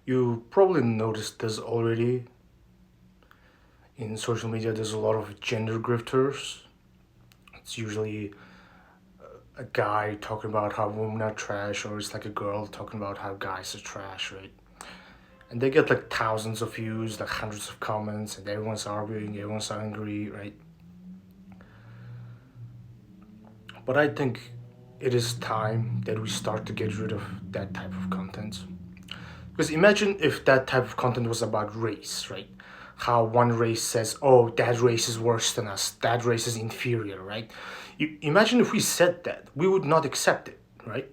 You probably noticed this already. In social media, there's a lot of gender grifters. It's usually a guy talking about how women are trash, or it's like a girl talking about how guys are trash, right? And they get like thousands of views, like hundreds of comments, and everyone's arguing, everyone's angry, right? But I think it is time that we start to get rid of that type of content. Because imagine if that type of content was about race, right? How one race says, oh, that race is worse than us, that race is inferior, right? Imagine if we said that, we would not accept it, right?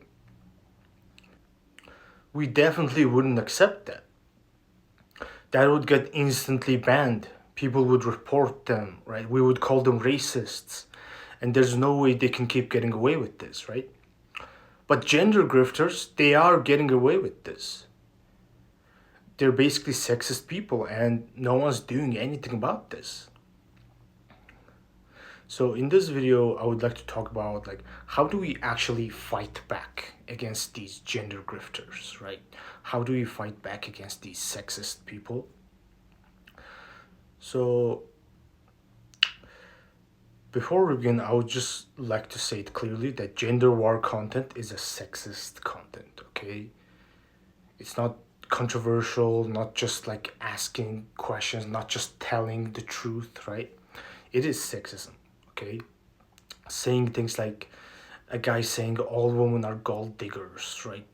We definitely wouldn't accept that. That would get instantly banned. People would report them, right? We would call them racists. And there's no way they can keep getting away with this, right? But gender grifters, they are getting away with this. They're basically sexist people and no one's doing anything about this. So in this video, I would like to talk about like how do we actually fight back against these gender grifters, right? How do we fight back against these sexist people? So before we begin, I would just like to say it clearly that gender war content is a sexist content, okay? It's not controversial, not just like asking questions, not just telling the truth, right? It is sexism, okay? Saying things like a guy saying all women are gold diggers, right?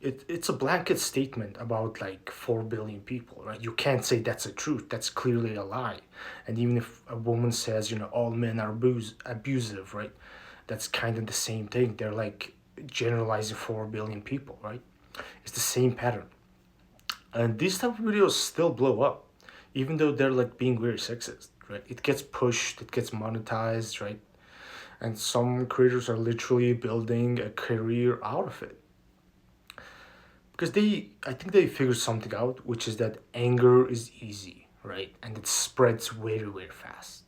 It's a blanket statement about like 4 billion people, right? You can't say that's a truth. That's clearly a lie. And even if a woman says, all men are abusive, right? That's kind of the same thing. They're like generalizing 4 billion people, right? It's the same pattern. And these type of videos still blow up, even though they're like being very sexist, right? It gets pushed, it gets monetized, right? And some creators are literally building a career out of it. Because I think they figured something out, which is that anger is easy, right? And it spreads very, very fast.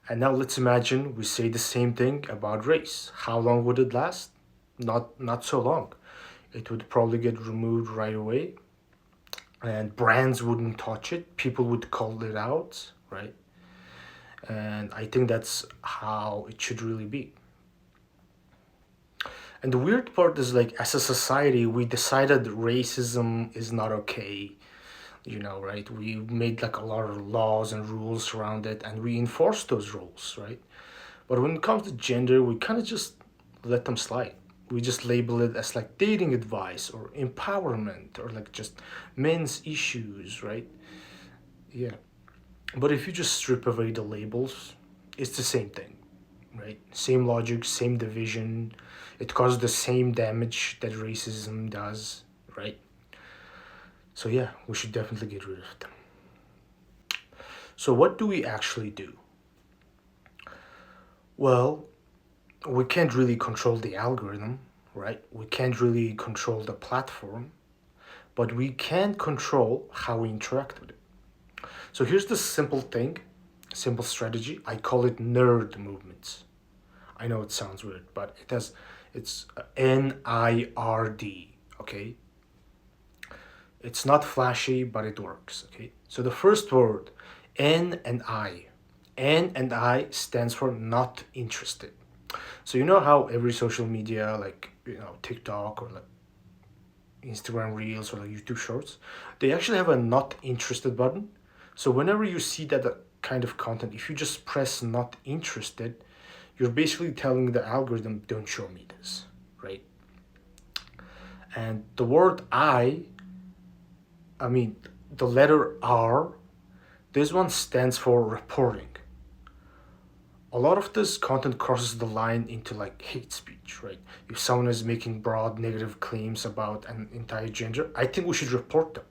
And now let's imagine we say the same thing about race. How long would it last? Not so long. It would probably get removed right away, and brands wouldn't touch it. People would call it out, right? And I think that's how it should really be. And the weird part is like as a society, we decided racism is not okay, right? We made like a lot of laws and rules around it and we enforce those rules, right? But when it comes to gender, we kind of just let them slide. We just label it as like dating advice or empowerment or like just men's issues, right? Yeah. But if you just strip away the labels, it's the same thing, right? Same logic, same division. It causes the same damage that racism does, right? So yeah, we should definitely get rid of them. So what do we actually do? Well, we can't really control the algorithm, right? We can't really control the platform, but we can control how we interact with it. So here's the simple strategy. I call it nerd movements. I know it sounds weird, but it's NIRD, okay? It's not flashy, but it works, okay? So the first word, N and I. N and I stands for not interested. So you know how every social media, like, TikTok or like Instagram Reels or like YouTube Shorts, they actually have a not interested button. So whenever you see that kind of content, if you just press not interested, you're basically telling the algorithm, don't show me this, right? And the word I mean, the letter R, this one stands for reporting. A lot of this content crosses the line into like hate speech, right? If someone is making broad negative claims about an entire gender, I think we should report them.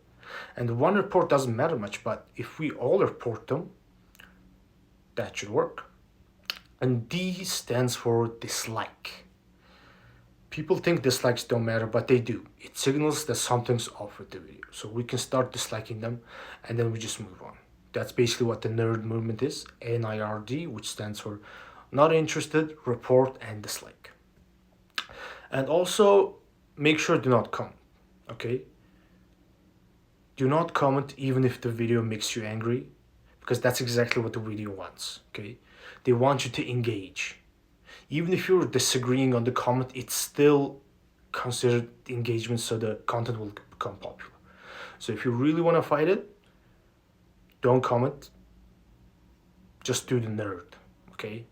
And one report doesn't matter much, but if we all report them, that should work. And D stands for dislike. People think dislikes don't matter, but they do. It signals that something's off with the video. So we can start disliking them and then we just move on. That's basically what the nerd movement is, NIRD, which stands for not interested, report, and dislike. And also make sure do not comment, okay? Do not comment even if the video makes you angry, because that's exactly what the video wants, okay? They want you to engage. Even if you're disagreeing on the comment, it's still considered engagement, so the content will become popular. So if you really want to fight it, don't comment, just do the nerd, okay?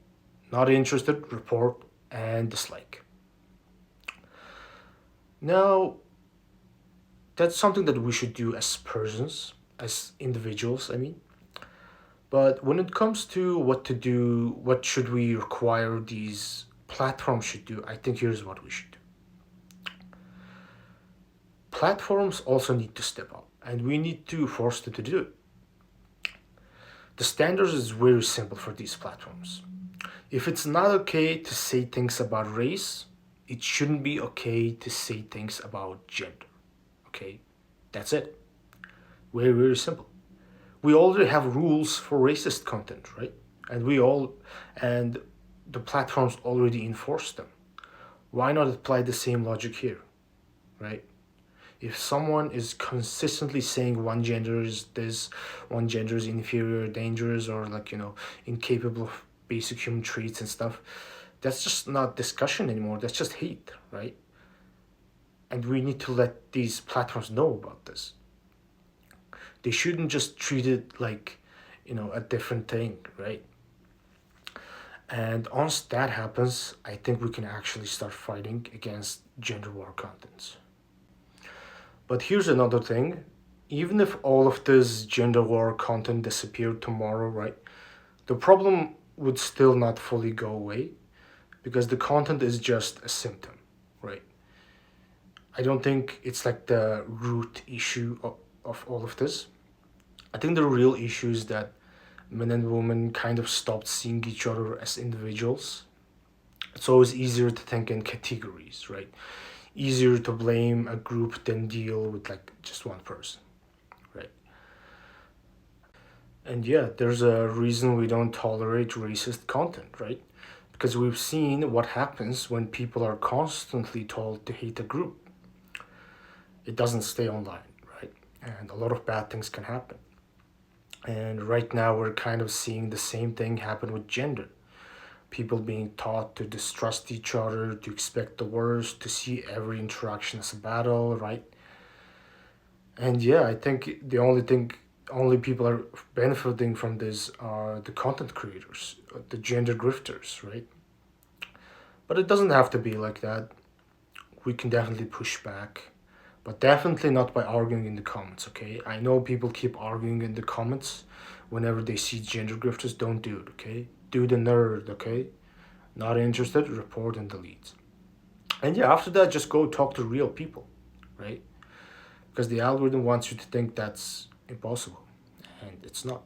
Not interested, report and dislike. Now, that's something that we should do as persons, as individuals, I mean. But when it comes to what to do, what should we require these platforms should do, I think here's what we should do. Platforms also need to step up, and we need to force them to do it. The standards is very simple for these platforms. If it's not okay to say things about race, it shouldn't be okay to say things about gender. Okay? That's it. Very, very simple. We already have rules for racist content, right? And the platforms already enforce them. Why not apply the same logic here, right? If someone is consistently saying one gender is this, one gender is inferior, dangerous, or like, incapable of basic human traits and stuff, that's just not discussion anymore. That's just hate, right? And we need to let these platforms know about this. They shouldn't just treat it like, a different thing, right? And once that happens, I think we can actually start fighting against gender war contents. But here's another thing. Even if all of this gender war content disappeared tomorrow, right? The problem would still not fully go away because the content is just a symptom, right? I don't think it's like the root issue of all of this. I think the real issue is that men and women kind of stopped seeing each other as individuals. It's always easier to think in categories, right? Easier to blame a group than deal with like just one person, right? And yeah, there's a reason we don't tolerate racist content, right? Because we've seen what happens when people are constantly told to hate a group. It doesn't stay online, right? And a lot of bad things can happen. And right now, we're kind of seeing the same thing happen with gender. People being taught to distrust each other, to expect the worst, to see every interaction as a battle, right? And yeah, I think only people are benefiting from this are the content creators, the gender grifters, right? But it doesn't have to be like that. We can definitely push back, but definitely not by arguing in the comments, okay? I know people keep arguing in the comments whenever they see gender grifters. Don't do it, okay? Do the nerd, okay? Not interested, report and delete. And yeah, after that, just go talk to real people, right? Because the algorithm wants you to think that's impossible, and it's not.